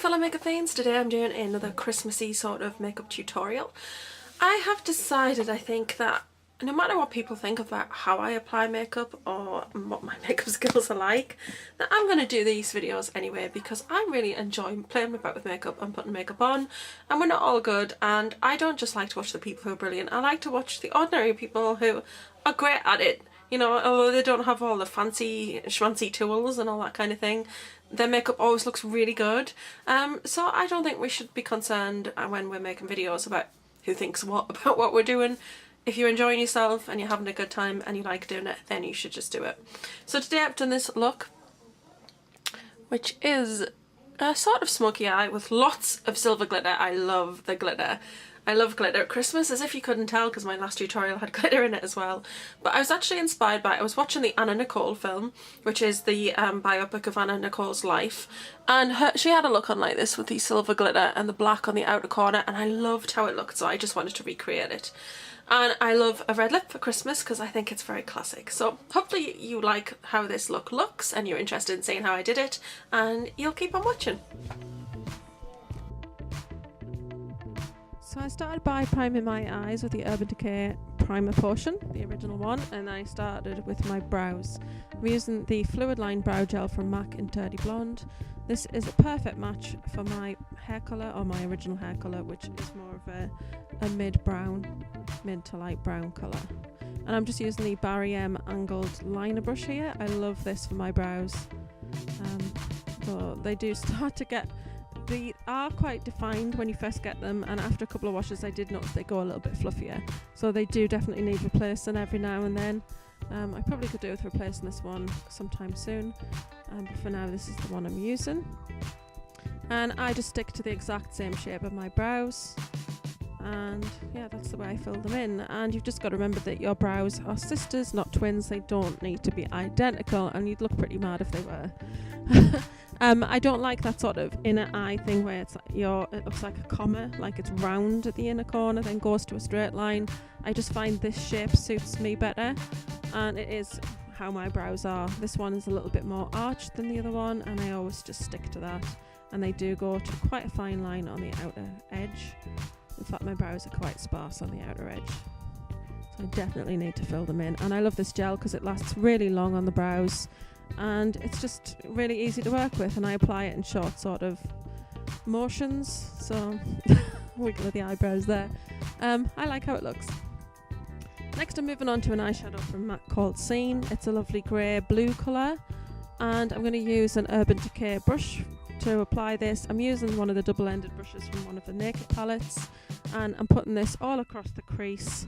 fellow makeup fiends, today I'm doing another Christmassy sort of makeup tutorial. I have decided, I think, that no matter what people think about how I apply makeup or what my makeup skills are like, that I'm going to do these videos anyway because I really enjoy playing about with makeup and putting makeup on, and we're not all good, and I don't just like to watch the people who are brilliant, I like to watch the ordinary people who are great at it. You know, although they don't have all the fancy schmancy tools and all that kind of thing, their makeup always looks really good. So I don't think we should be concerned when we're making videos about who thinks what about what we're doing. If you're enjoying yourself and you're having a good time and you like doing it, then you should just do it. So today I've done this look, which is a sort of smoky eye with lots of silver glitter. I love the glitter. I love glitter at Christmas, as if you couldn't tell because my last tutorial had glitter in it as well. But I was actually inspired by, I was watching the Anna Nicole film, which is the biopic of Anna Nicole's life, and she had a look on like this with the silver glitter and the black on the outer corner, and I loved how it looked, so I just wanted to recreate it. And I love a red lip for Christmas because I think it's very classic. So hopefully you like how this look looks and you're interested in seeing how I did it, and you'll keep on watching. So I started by priming my eyes with the Urban Decay primer potion, the original one, and I started with my brows. I'm using the Fluid Line Brow Gel from MAC in Dirty Blonde. This is a perfect match for my hair colour, or my original hair colour, which is more of a mid-brown, mid to light brown colour. And I'm just using the Barry M angled liner brush here. I love this for my brows. But they do start to get, they are quite defined when you first get them, and after a couple of washes I did notice they go a little bit fluffier, so they do definitely need replacing every now and then. I probably could do with replacing this one sometime soon, but for now this is the one I'm using, and I just stick to the exact same shape of my brows, and yeah, that's the way I fill them in. And you've just got to remember that your brows are sisters, not twins. They don't need to be identical, and you'd look pretty mad if they were. I don't like that sort of inner eye thing where it's like it looks like a comma, like it's round at the inner corner then goes to a straight line. I just find this shape suits me better, and it is how my brows are. This one is a little bit more arched than the other one, and I always just stick to that, and they do go to quite a fine line on the outer edge. In fact, my brows are quite sparse on the outer edge, so I definitely need to fill them in. And I love this gel because it lasts really long on the brows, and it's just really easy to work with, and I apply it in short sort of motions, so wiggle of the eyebrows there. I like how it looks. Next I'm moving on to an eyeshadow from MAC called Scene. It's a lovely grey blue colour, and I'm going to use an Urban Decay brush to apply this. I'm using one of the double-ended brushes from one of the Naked palettes, and I'm putting this all across the crease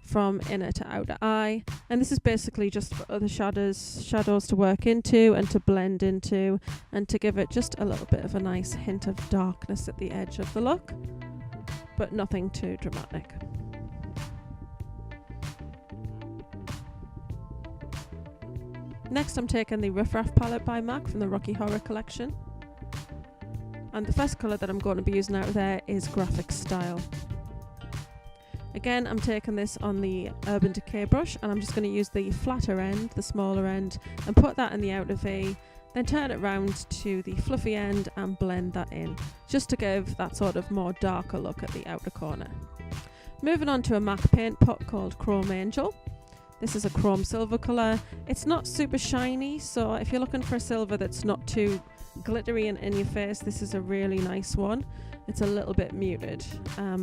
from inner to outer eye, and this is basically just for other shadows to work into and to blend into, and to give it just a little bit of a nice hint of darkness at the edge of the look, but nothing too dramatic. Next I'm taking the Riff Raff palette by MAC from the Rocky Horror collection, and the first colour that I'm going to be using out of there is Graphic Style. Again, I'm taking this on the Urban Decay brush, and I'm just going to use the flatter end, the smaller end, and put that in the outer V, then turn it round to the fluffy end and blend that in, just to give that sort of more darker look at the outer corner. Moving on to a MAC paint pot called Chrome Angel. This is a chrome silver colour. It's not super shiny, so if you're looking for a silver that's not too glittery and in your face, this is a really nice one. It's a little bit muted,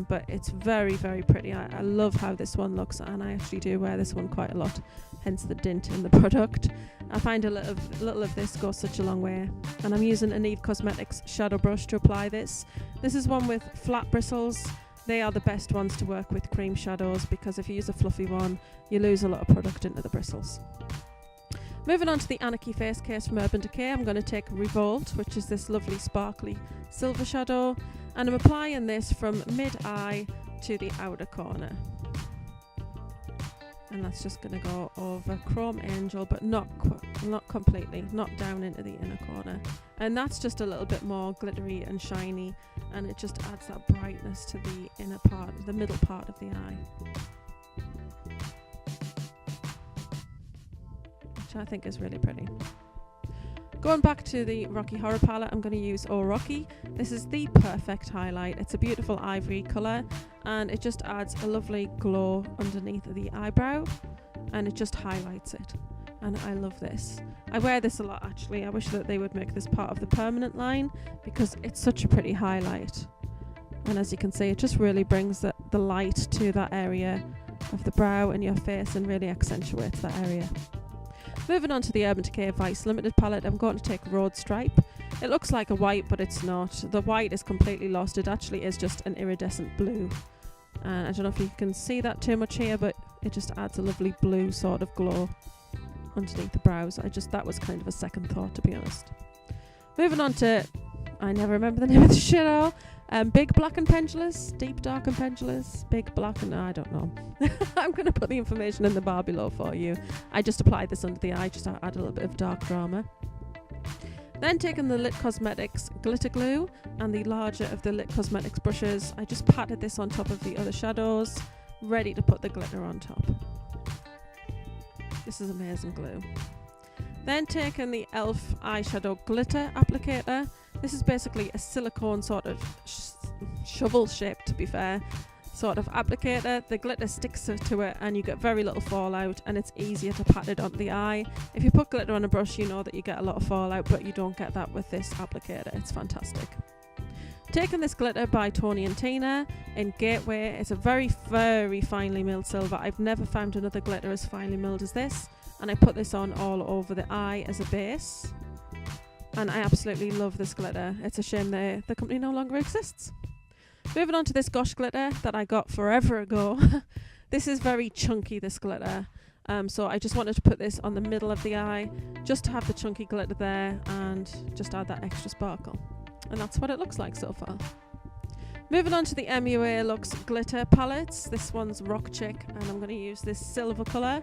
but it's very, very pretty. I love how this one looks, and I actually do wear this one quite a lot, hence the dint in the product. I find a little of this goes such a long way, and I'm using a Neve Cosmetics shadow brush to apply this. This is one with flat bristles. They are the best ones to work with cream shadows, because if you use a fluffy one, you lose a lot of product into the bristles. Moving on to the Anarchy face case from Urban Decay, I'm going to take Revolt, which is this lovely sparkly silver shadow, and I'm applying this from mid-eye to the outer corner. And that's just going to go over Chrome Angel, but not completely, not down into the inner corner. And that's just a little bit more glittery and shiny, and it just adds that brightness to the inner part, the middle part of the eye, which I think is really pretty. Going back to the Rocky Horror palette, I'm going to use Oh Rocky. This is the perfect highlight. It's a beautiful ivory colour and it just adds a lovely glow underneath the eyebrow and it just highlights it. And I love this. I wear this a lot actually. I wish that they would make this part of the permanent line because it's such a pretty highlight. And as you can see, it just really brings the light to that area of the brow and your face and really accentuates that area. Moving on to the Urban Decay Vice Limited palette, I'm going to take Road Stripe. It looks like a white, but it's not. The white is completely lost. It actually is just an iridescent blue. And I don't know if you can see that too much here, but it just adds a lovely blue sort of glow underneath the brows. That was kind of a second thought, to be honest. Moving on to, I never remember the name of the shit all. Big Black and Pendulous, Deep Dark and Pendulous, Big Black and I don't know. I'm going to put the information in the bar below for you. I just applied this under the eye just to add a little bit of dark drama. Then taking the Lit Cosmetics Glitter Glue and the larger of the Lit Cosmetics brushes, I just patted this on top of the other shadows, ready to put the glitter on top. This is amazing glue. Then taking the e.l.f. eyeshadow glitter applicator. This is basically a silicone sort of shovel shape, to be fair, sort of applicator. The glitter sticks to it and you get very little fallout and it's easier to pat it onto the eye. If you put glitter on a brush, you know that you get a lot of fallout, but you don't get that with this applicator. It's fantastic. Taking this glitter by Tony and Tina in Gateway. It's a very, very finely milled silver. I've never found another glitter as finely milled as this. And I put this on all over the eye as a base. And I absolutely love this glitter. It's a shame the company no longer exists. Moving on to this Gosh glitter that I got forever ago. This is very chunky, this glitter. So I just wanted to put this on the middle of the eye, just to have the chunky glitter there and just add that extra sparkle. And that's what it looks like so far. Moving on to the MUA Lux glitter palettes. This one's Rock Chick and I'm going to use this silver colour.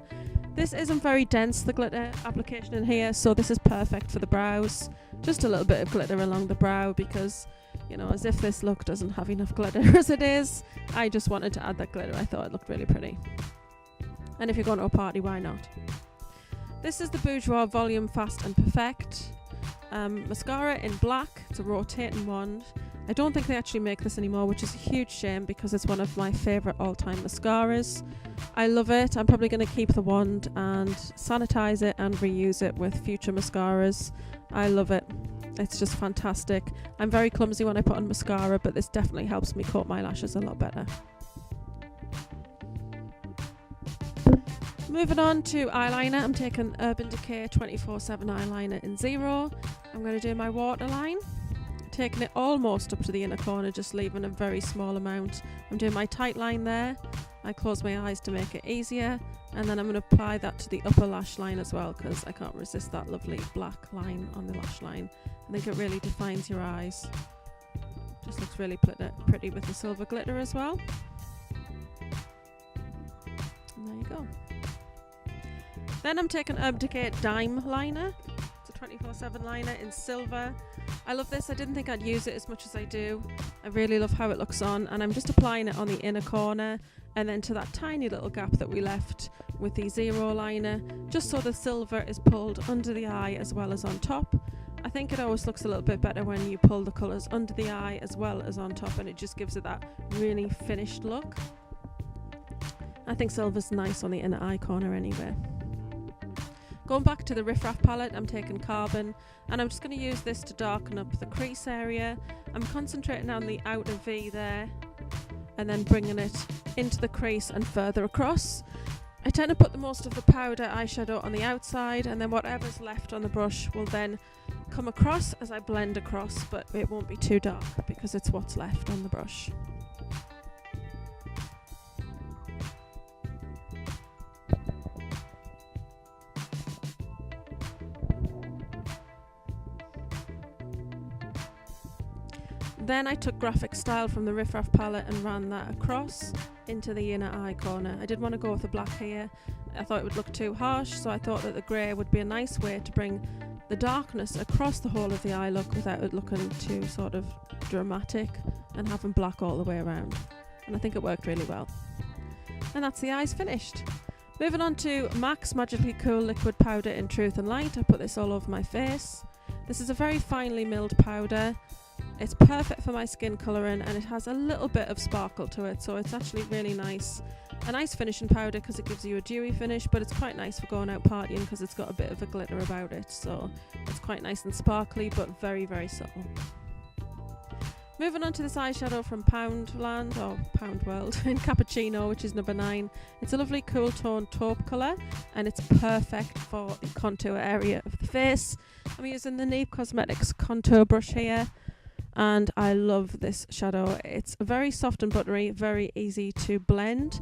This isn't very dense, the glitter application in here, so this is perfect for the brows. Just a little bit of glitter along the brow because, you know, as if this look doesn't have enough glitter as it is. I just wanted to add that glitter. I thought it looked really pretty. And if you're going to a party, why not? This is the Bourjois Volume Fast and Perfect mascara in black. It's a rotating wand. I don't think they actually make this anymore, which is a huge shame because it's one of my favourite all-time mascaras. I love it. I'm probably going to keep the wand and sanitize it and reuse it with future mascaras. I love it. It's just fantastic. I'm very clumsy when I put on mascara, but this definitely helps me coat my lashes a lot better. Moving on to eyeliner, I'm taking Urban Decay 24/7 eyeliner in 0. I'm going to do my waterline. Taking it almost up to the inner corner, just leaving a very small amount. I'm doing my tight line there. I close my eyes to make it easier, and then I'm going to apply that to the upper lash line as well because I can't resist that lovely black line on the lash line. I think it really defines your eyes. Just looks really pretty with the silver glitter as well. And there you go. Then I'm taking Urban Decay Dime liner. It's a 24/7 liner in silver. I love this. I didn't think I'd use it as much as I do. I really love how it looks on, and I'm just applying it on the inner corner and then to that tiny little gap that we left with the 0 liner, just so the silver is pulled under the eye as well as on top. I think it always looks a little bit better when you pull the colours under the eye as well as on top, and it just gives it that really finished look. I think silver's nice on the inner eye corner anyway. Going back to the Riff Raff palette, I'm taking Carbon, and I'm just going to use this to darken up the crease area. I'm concentrating on the outer V there, and then bringing it into the crease and further across. I tend to put the most of the powder eyeshadow on the outside, and then whatever's left on the brush will then come across as I blend across, but it won't be too dark because it's what's left on the brush. Then I took Graphic Style from the Riff Raff palette and ran that across into the inner eye corner. I didn't want to go with the black here. I thought it would look too harsh, so I thought that the grey would be a nice way to bring the darkness across the whole of the eye look without it looking too sort of dramatic and having black all the way around. And I think it worked really well. And that's the eyes finished. Moving on to MAC's Magically Cool Liquid Powder in Truth and Light. I put this all over my face. This is a very finely milled powder. It's perfect for my skin colouring, and it has a little bit of sparkle to it, so it's actually really nice. A nice finishing powder because it gives you a dewy finish, but it's quite nice for going out partying because it's got a bit of a glitter about it, so it's quite nice and sparkly but very, very subtle. Moving on to this eyeshadow from Poundland, or Pound World, in Cappuccino, which is number 9. It's a lovely cool tone taupe colour, and it's perfect for the contour area of the face. I'm using the Neve Cosmetics contour brush here, and I love this shadow. It's very soft and buttery, very easy to blend,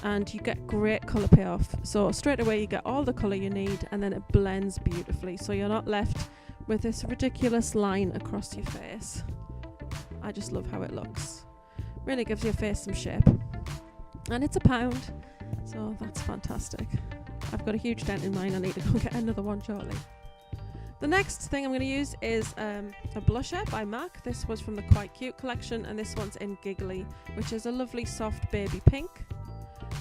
and you get great colour payoff. So straight away you get all the colour you need, and then it blends beautifully, so you're not left with this ridiculous line across your face. I just love how it looks. Really gives your face some shape. And it's £1, so that's fantastic. I've got a huge dent in mine. I need to go get another one shortly. The next thing I'm going to use is a blusher by MAC. This was from the Quite Cute collection, and this one's in Giggly, which is a lovely soft baby pink.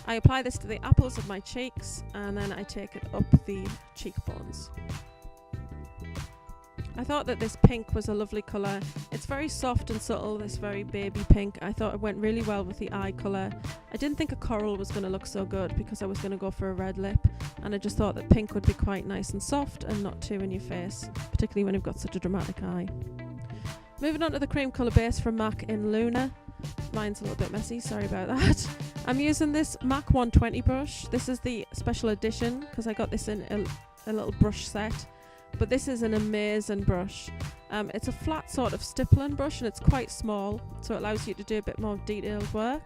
I apply this to the apples of my cheeks, and then I take it up the cheekbones. I thought that this pink was a lovely colour. It's very soft and subtle, this very baby pink. I thought it went really well with the eye colour. I didn't think a coral was going to look so good because I was going to go for a red lip, and I just thought that pink would be quite nice and soft and not too in your face, particularly when you've got such a dramatic eye. Moving on to the cream colour base from MAC in Luna. Mine's a little bit messy, sorry about that. I'm using this MAC 120 brush. This is the special edition because I got this in a little brush set. But this is an amazing brush. It's a flat sort of stippling brush, and it's quite small, so it allows you to do a bit more detailed work.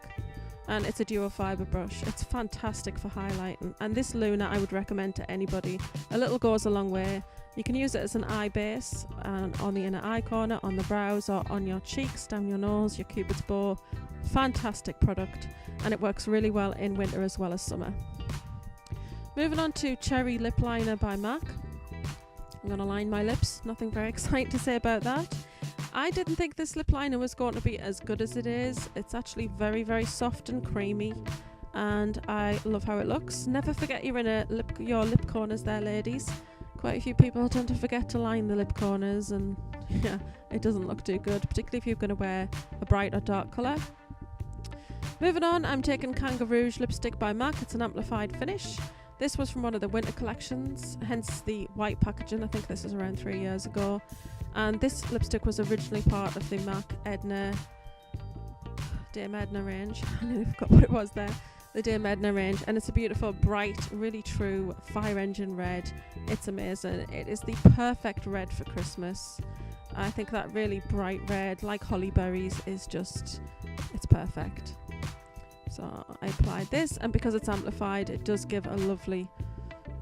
And it's a duo fibre brush. It's fantastic for highlighting, and this Luna I would recommend to anybody. A little goes a long way. You can use it as an eye base, and on the inner eye corner, on the brows, or on your cheeks, down your nose, your cupid's bow. Fantastic product, and it works really well in winter as well as summer. Moving on to Cherry Lip Liner by MAC. I'm going to line my lips, nothing very exciting to say about that. I didn't think this lip liner was going to be as good as it is. It's actually very, very soft and creamy, and I love how it looks. Never forget your lip corners there, ladies. Quite a few people tend to forget to line the lip corners, and yeah, it doesn't look too good, particularly if you're going to wear a bright or dark colour. Moving on, I'm taking Kanga Rouge lipstick by MAC. It's an amplified finish. This was from one of the winter collections, hence the white packaging. I think this is around 3 years ago. And this lipstick was originally part of the MAC Dame Edna range. I nearly forgot what it was there. The Dame Edna range. And it's a beautiful, bright, really true fire engine red. It's amazing. It is the perfect red for Christmas. I think that really bright red, like holly berries, is just, it's perfect. So I applied this, and because it's amplified, it does give a lovely,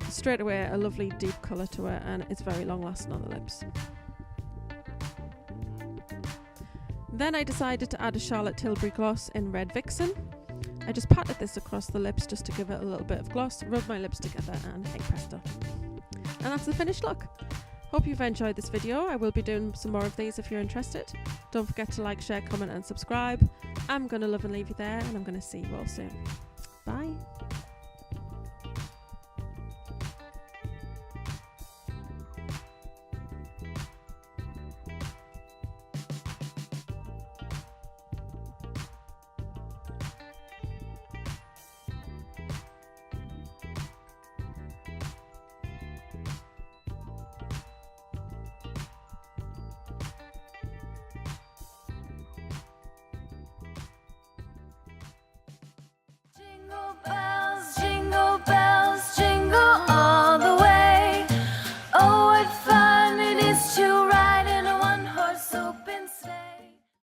straight away, a lovely deep colour to it, and it's very long lasting on the lips. Then I decided to add a Charlotte Tilbury gloss in Red Vixen. I just patted this across the lips just to give it a little bit of gloss, rub my lips together, and hey presto. And that's the finished look. Hope you've enjoyed this video. I will be doing some more of these if you're interested. Don't forget to like, share, comment and subscribe. I'm going to love and leave you there, and I'm going to see you all soon.